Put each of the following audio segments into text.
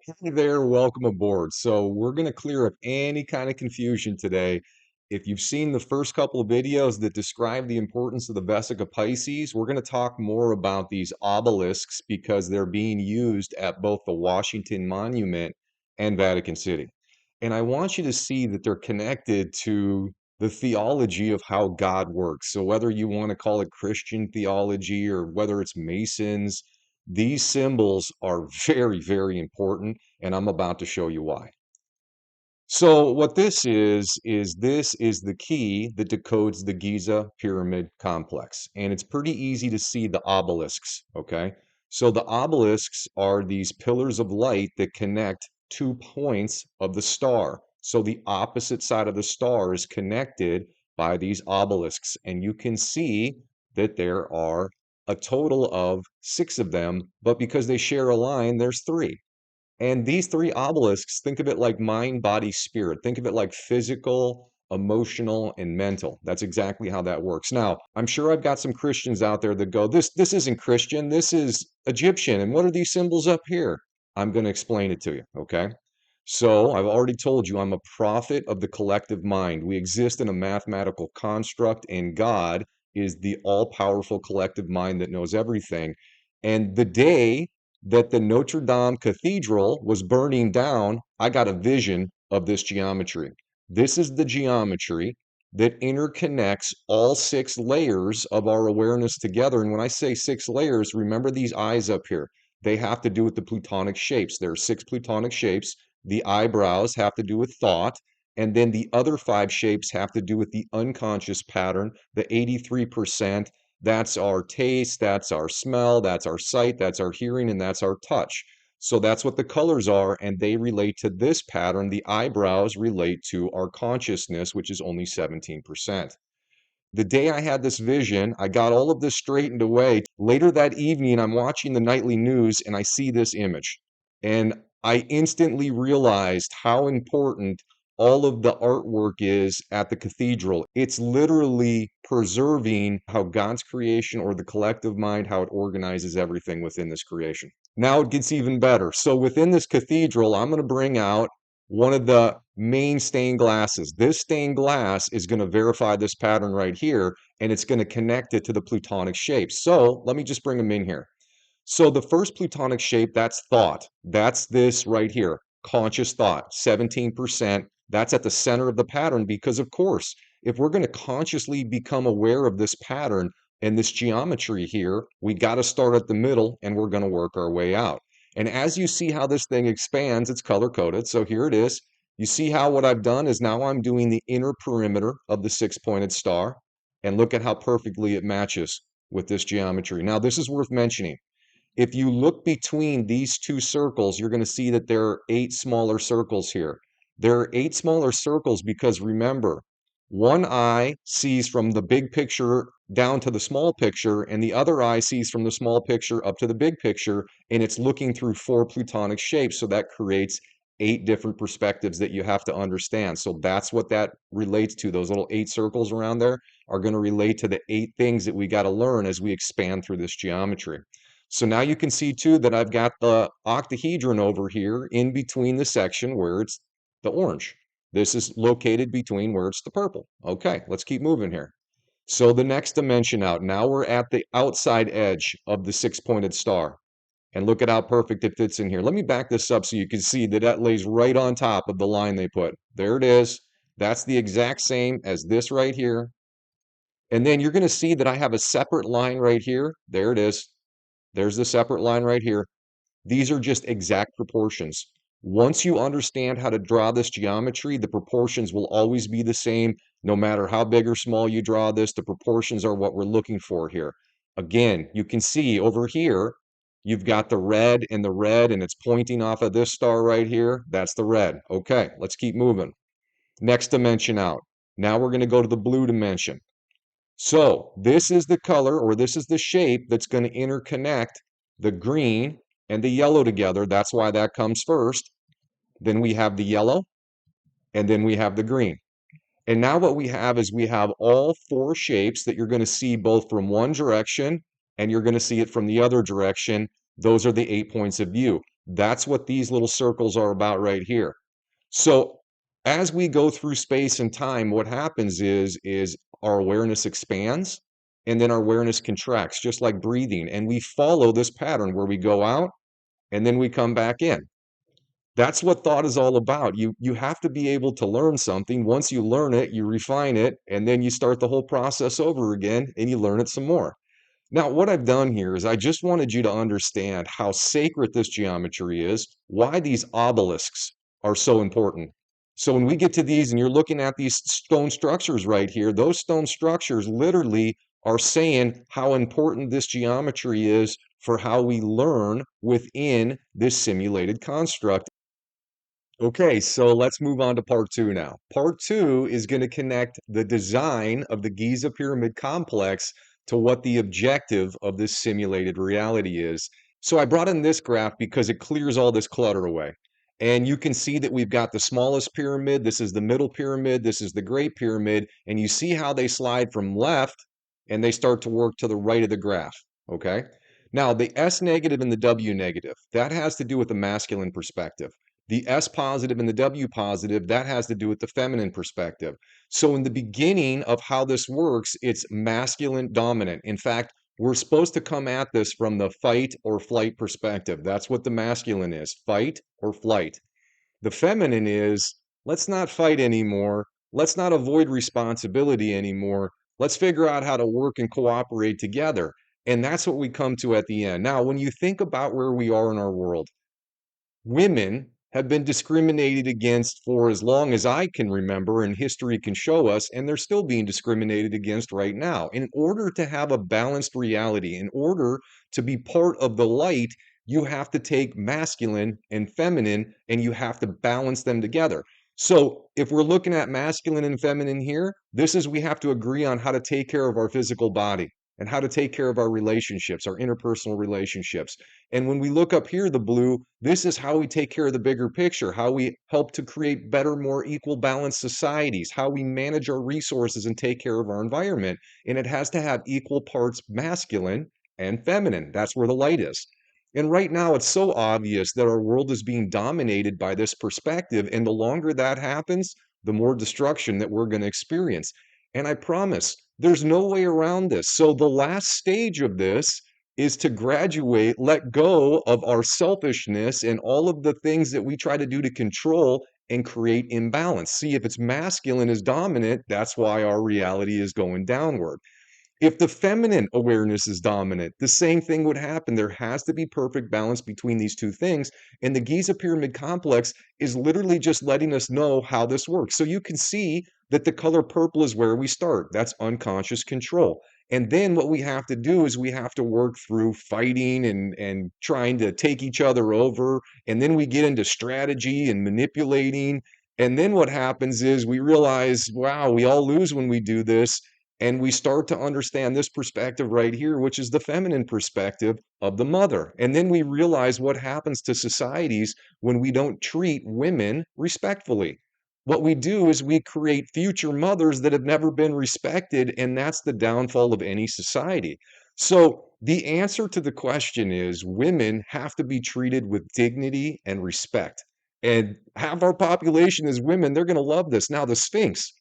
Hey there, welcome aboard. So we're going to clear up any kind of confusion today. If you've seen the first couple of videos that describe the importance of the Vesica Pisces, we're going to talk more about these obelisks because they're being used at both the Washington Monument and Vatican City. And I want you to see that they're connected to the theology of how God works. So whether you want to call it Christian theology or whether it's Masons, these symbols are very, very important, and I'm about to show you why. So what this is the key that decodes the Giza pyramid complex, and it's pretty easy to see the obelisks, okay? So the obelisks are these pillars of light that connect 2 points of the star. So the opposite side of the star is connected by these obelisks, and you can see that there are a total of 6 of them, but because they share a line, there's 3. And these 3 obelisks, think of it like mind, body, spirit. Think of it like physical, emotional, and mental. That's exactly how that works. Now, I'm sure I've got some Christians out there that go, this isn't Christian, this is Egyptian. And what are these symbols up here? I'm going to explain it to you, okay? So I've already told you I'm a prophet of the collective mind. We exist in a mathematical construct, and God is the all-powerful collective mind that knows everything. And the day that the Notre Dame Cathedral was burning down, I got a vision of this geometry. This is the geometry that interconnects all 6 layers of our awareness together. And when I say 6 layers, remember these eyes up here. They have to do with the plutonic shapes. There are 6 plutonic shapes. The eyebrows have to do with thought. And then the other 5 shapes have to do with the unconscious pattern, the 83%. That's our taste, that's our smell, that's our sight, that's our hearing, and that's our touch. So that's what the colors are, and they relate to this pattern. The eyebrows relate to our consciousness, which is only 17%. The day I had this vision, I got all of this straightened away. Later that evening, I'm watching the nightly news and I see this image. And I instantly realized how important all of the artwork is at the cathedral. It's literally preserving how God's creation or the collective mind, how it organizes everything within this creation. Now it gets even better. So within this cathedral, I'm going to bring out one of the main stained glasses. This stained glass is going to verify this pattern right here, and it's going to connect it to the plutonic shapes. So let me just bring them in here. So the first plutonic shape, that's thought. That's this right here, conscious thought, 17%. That's at the center of the pattern because, of course, if we're going to consciously become aware of this pattern and this geometry here, we got to start at the middle and we're going to work our way out. And as you see how this thing expands, it's color-coded. So here it is. You see how what I've done is now I'm doing the inner perimeter of the 6-pointed star. And look at how perfectly it matches with this geometry. Now, this is worth mentioning. If you look between these 2 circles, you're going to see that there are 8 smaller circles here. There are 8 smaller circles because remember, one eye sees from the big picture down to the small picture, and the other eye sees from the small picture up to the big picture, and it's looking through 4 plutonic shapes. So that creates 8 different perspectives that you have to understand. So that's what that relates to. Those little 8 circles around there are going to relate to the 8 things that we got to learn as we expand through this geometry. So now you can see too that I've got the octahedron over here in between the section where it's the orange. This is located between where it's the purple. Okay, let's keep moving here. So the next dimension out, now we're at the outside edge of the 6-pointed star. And look at how perfect it fits in here. Let me back this up so you can see that that lays right on top of the line they put. There it is. That's the exact same as this right here. And then you're going to see that I have a separate line right here. There it is. There's the separate line right here. These are just exact proportions. Once you understand how to draw this geometry, the proportions will always be the same. No matter how big or small you draw this, the proportions are what we're looking for here. Again, you can see over here, you've got the red, and it's pointing off of this star right here. That's the red. Okay, let's keep moving. Next dimension out. Now we're going to go to the blue dimension. So this is the color, or this is the shape that's going to interconnect the green and the yellow together. That's why that comes first. Then we have the yellow, and then we have the green. And now what we have is we have all 4 shapes that you're going to see both from one direction and you're going to see it from the other direction. Those are the 8 points of view. That's what these little circles are about right here. So as we go through space and time, what happens is our awareness expands and then our awareness contracts, just like breathing. And we follow this pattern where we go out and then we come back in. That's what thought is all about. You have to be able to learn something. Once you learn it, you refine it, and then you start the whole process over again and you learn it some more. Now, what I've done here is I just wanted you to understand how sacred this geometry is, why these obelisks are so important. So when we get to these and you're looking at these stone structures right here, those stone structures literally are saying how important this geometry is for how we learn within this simulated construct. Okay, so let's move on to part two now. Part two is going to connect the design of the Giza Pyramid complex to what the objective of this simulated reality is. So I brought in this graph because it clears all this clutter away. And you can see that we've got the smallest pyramid, this is the middle pyramid, this is the Great Pyramid, and you see how they slide from left and they start to work to the right of the graph, okay? Now, the S negative and the W negative, that has to do with the masculine perspective. The S positive and the W positive, that has to do with the feminine perspective. So in the beginning of how this works, it's masculine dominant. In fact, we're supposed to come at this from the fight or flight perspective. That's what the masculine is, fight or flight. The feminine is, let's not fight anymore. Let's not avoid responsibility anymore. Let's figure out how to work and cooperate together. And that's what we come to at the end. Now, when you think about where we are in our world, women have been discriminated against for as long as I can remember and history can show us, and they're still being discriminated against right now. In order to have a balanced reality, in order to be part of the light, you have to take masculine and feminine and you have to balance them together. So if we're looking at masculine and feminine here, this is we have to agree on how to take care of our physical body and how to take care of our relationships, our interpersonal relationships. And when we look up here, the blue, this is how we take care of the bigger picture, how we help to create better, more equal balanced societies, how we manage our resources and take care of our environment. And it has to have equal parts masculine and feminine. That's where the light is. And right now, it's so obvious that our world is being dominated by this perspective. And the longer that happens, the more destruction that we're going to experience. And I promise there's no way around this. So the last stage of this is to graduate, let go of our selfishness and all of the things that we try to do to control and create imbalance. See, if it's masculine is dominant, that's why our reality is going downward. If the feminine awareness is dominant, the same thing would happen. There has to be perfect balance between these two things. And the Giza Pyramid complex is literally just letting us know how this works. So you can see that the color purple is where we start. That's unconscious control. And then what we have to do is we have to work through fighting and trying to take each other over. And then we get into strategy and manipulating. And then what happens is we realize, wow, we all lose when we do this, and we start to understand this perspective right here, which is the feminine perspective of the mother. And then we realize what happens to societies when we don't treat women respectfully. What we do is we create future mothers that have never been respected, and that's the downfall of any society. So the answer to the question is women have to be treated with dignity and respect. And half our population is women. They're going to love this. Now, the Sphinx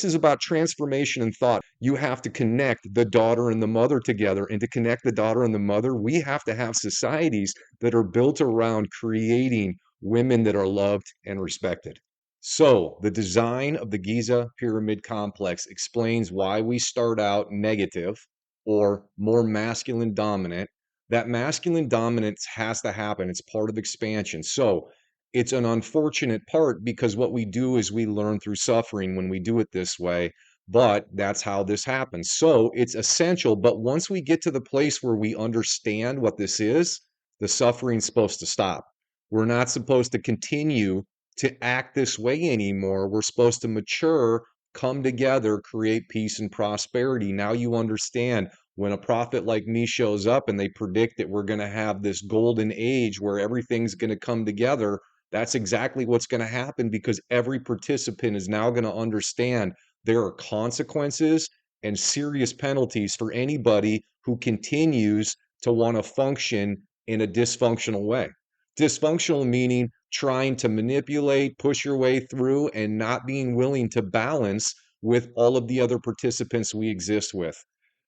is about transformation and thought. You have to connect the daughter and the mother together. And to connect the daughter and the mother, we have to have societies that are built around creating women that are loved and respected. So, the design of the Giza Pyramid Complex explains why we start out negative or more masculine dominant. That masculine dominance has to happen, it's part of expansion. So, it's an unfortunate part because what we do is we learn through suffering when we do it this way, but that's how this happens. So it's essential. But once we get to the place where we understand what this is, the suffering's supposed to stop. We're not supposed to continue to act this way anymore. We're supposed to mature, come together, create peace and prosperity. Now you understand when a prophet like me shows up and they predict that we're going to have this golden age where everything's going to come together. That's exactly what's going to happen because every participant is now going to understand there are consequences and serious penalties for anybody who continues to want to function in a dysfunctional way. Dysfunctional meaning trying to manipulate, push your way through, and not being willing to balance with all of the other participants we exist with.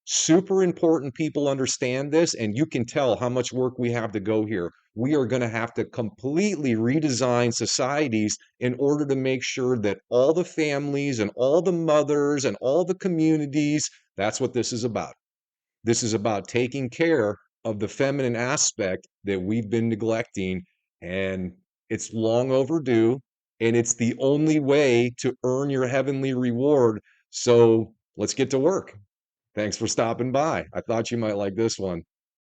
Super important people understand this, and you can tell how much work we have to go here. We are going to have to completely redesign societies in order to make sure that all the families and all the mothers and all the communities, that's what this is about. This is about taking care of the feminine aspect that we've been neglecting, and it's long overdue, and it's the only way to earn your heavenly reward. So let's get to work. Thanks for stopping by. I thought you might like this one.